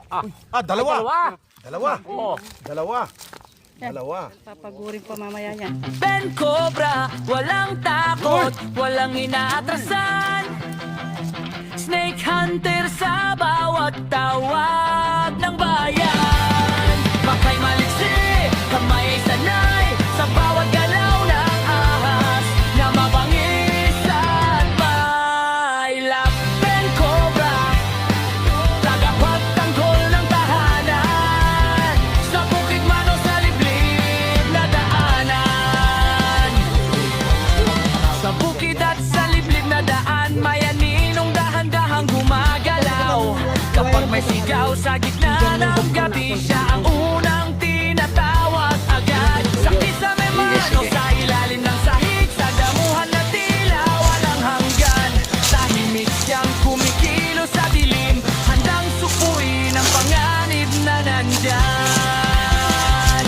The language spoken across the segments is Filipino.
Dalawa. Dalawa. Dalawa. Dalawa. Papagurin pa mamaya yan. Ben Cobra, walang takot, walang inaatrasan. Snake Hunter sa bawat tawag ng bayan. Makay maliksi, kamay sanay sa bawat galaw ng ahas na mabangis at mailap. Ben Cobra, tagapagtanggol ng tahanan sa bukid man o sa liblib na daanan. Sa bukid at sa liblib na daan, may aninong dahan-dahang gumagalaw. Kapag may sigaw sa gitna ng gabi, siya ang unang tinatawag agad. Sa kisame man o sa ilalim ng sahig, sa damuhan na tila walang hanggan. Tahimik siyang kumikilos sa dilim, handang supuin ang panganib na nandyan.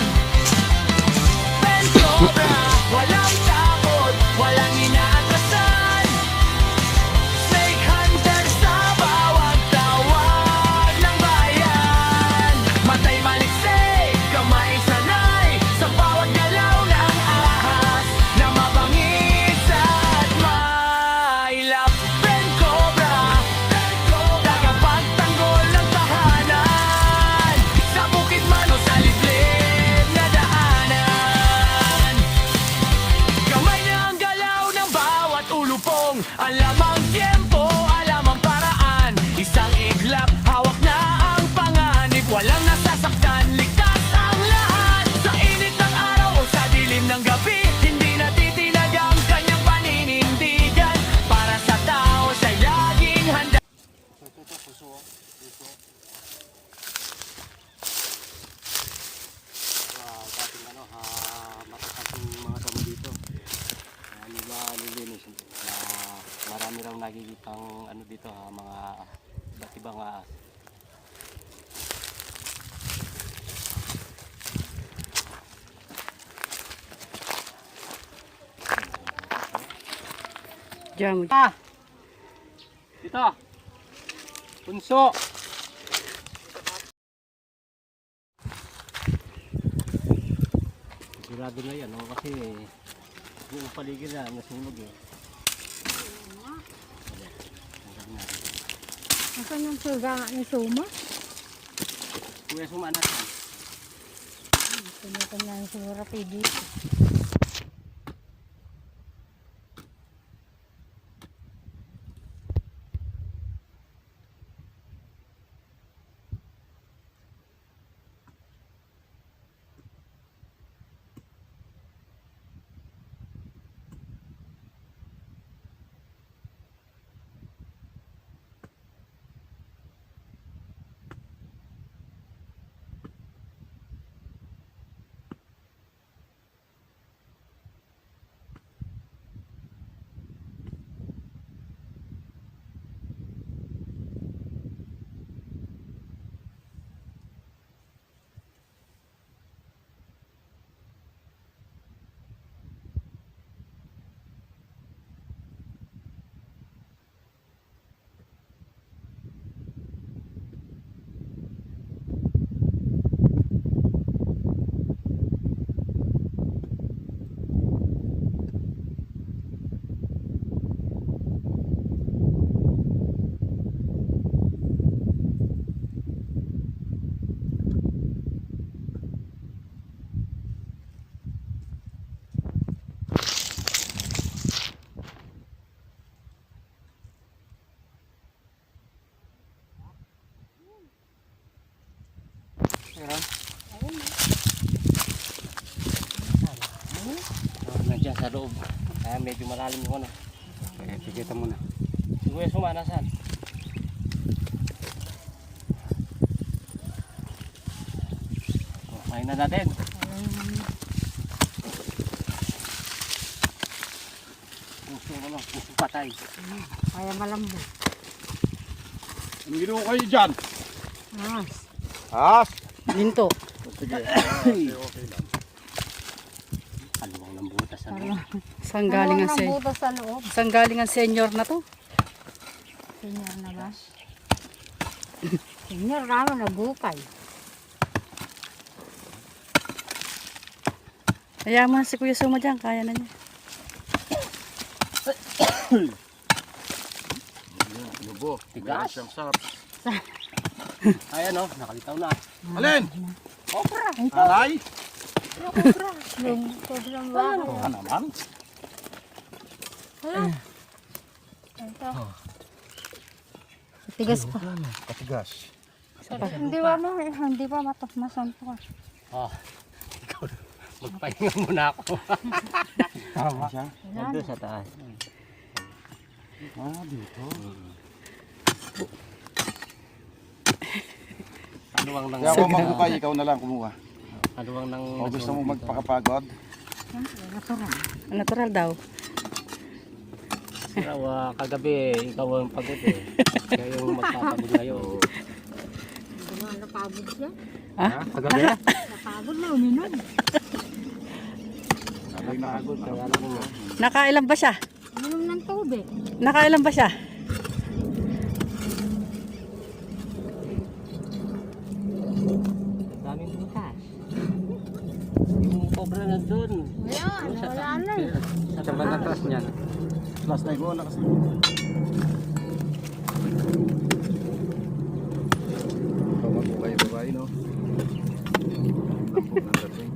Ben Cobra, walang takot, walang inaatrasan. Snake Hunter sa bawat tawag ng bayan. Matay maliksik, kamay sanay sa bawat galaw ng ahas na mabangis at mailap. Ben Cobra, tagapagtanggol ng tahanan sa bukid man o sa liblib na daanan. Kamay na ang galaw ng bawat ulupong, alam ang tiempo, alam ang paraan. Isang iglap, hawak na ang panganib, walang nasasaktan, ligtas ang lahat. Sa init ng araw o sa dilim ng gabi, hindi natitinag ang kanyang paninindigan. Para sa tao, siya'y laging handa. Dating matatas yung mga damo dito. Nililinis. Marami raw nakikitang dito mga iba't ibang ahas. Diyan. Dito! Punso! Sigurado na yan, kasi yung paligid na nasunog eh. Nasaan yung suga ni Suma? Kuya Sumana yan. Pinutan na yung Suma Rapidi. Nandiyan sa loob. Kaya medyo malalim yung ano. Kaya pikita mo na. Si Kuya Sumana saan? Kain na natin. Puso patay. Kaya malambot. Ano ginawa kayo dyan? As. As. Linto. Sige. Okay lang. Aluwang ng butas. Saan galing ang senior? butas sa loob. Saan galing ang senior na to? Senior na ba? Senior naman nagukay. Hayaan mo na si Kuya Suma dyan, kaya na niya. Lubo. Tigas. Meron siyang sarap. Ayan o, nakalitaw na. Alin? Okra. Alay? Okra. Yung sobrang bahay. Ano naman? Ito. Tigas pa. Katigas. Hindi pa masampo. Oh, ikaw na. Magpahinga muna ako. Tama siya? Nandun sa taas. Ah, dito. Kaluwang ng... Kaya ako maghukay, ikaw na lang kumuha. Kaluwang ng... O gusto mo magpakapagod? Natural daw. Siraw, kagabi ikaw ang pagod eh. Kaya yung magpapagod ngayon. Hindi mo napagod siya. Ha? Kagabi? Napagod na uminom. Sabay na Pagod, kaya alam mo. Nakailan ba siya? Uminom ng tubig. Nakailan ba siya? Daming butas. Yung cobra nandun. Ayan, wala na. Sa bandang taas niyan. Last night ko na kasi. Ikaw maghukay babae, no? Lampong ang dating.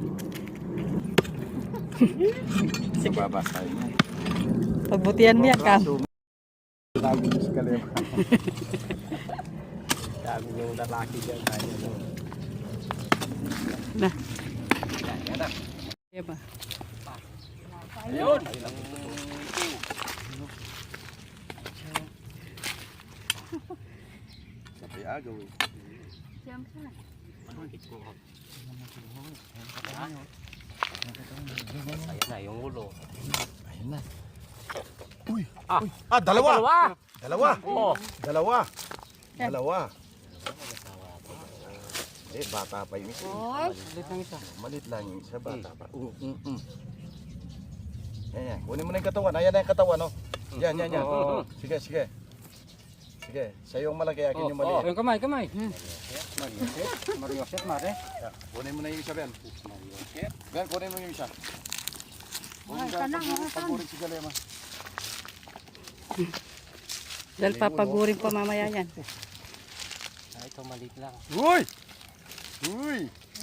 Mababas tayo na. Pagbutihan mo yan, Kam. Lagi sa kalema. Dami yung lalaki dyan. Na. Kaya ba? Ayun! Sabay agaw eh. Siyempre. Ayan na, yung ulo. Ayun na. Uy! Dalawa! Dalawa! Oo. Dalawa! Dalawa! Eh, bata pa yung isa. Malit lang yung isa, bata pa. Yan. Kunin mo na yung katawan. Ayan na yung katawan, no? Yan. Sige. Sige. Sa'yo yung malaki, akin yung maliit. Yung kamay. Marioset, mare. Kunin mo na yung isa, Ben. Ben, kunin mo yung isa. Pagurin si Galema. Dahil papagurin pa mamaya yan. Ito maliit lang. Uy!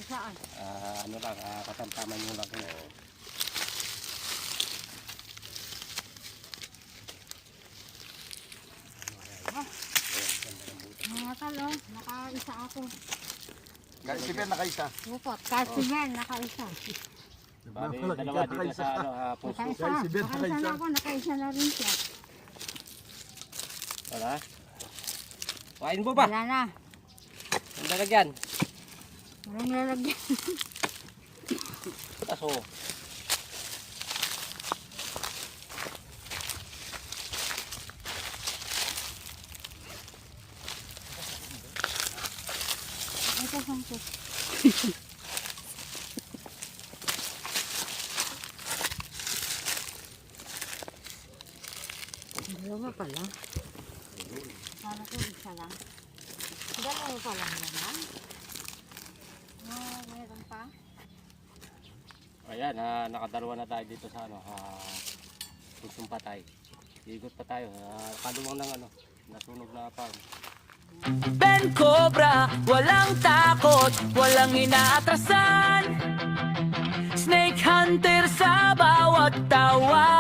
Saan? Ano lang, katamtaman yung lang. Mga talo, nakaisa ako. Si Ben nakaisa. Bukot. Kasi yan, nakaisa. Bali, dalawa dito sa puso. Nakaisa. si Ben, Nakaisa nakaisa. na ako, nakaisa na rin siya. Wala. Kain mo ba? Wala na. Ang lalagyan. Walang lalagyan. Taso. Ito sangkot. Dalawa pala. Para ko isa lang. Dalawa pa lang naman. Meron pa. Ayan, nakadalawa na tayo dito sa pusong patay. Iikot pa tayo. Kaluwang ng nasunog na farm. Ben Cobra, walang takot, walang inaatrasan. Snake Hunter sa bawat tawa.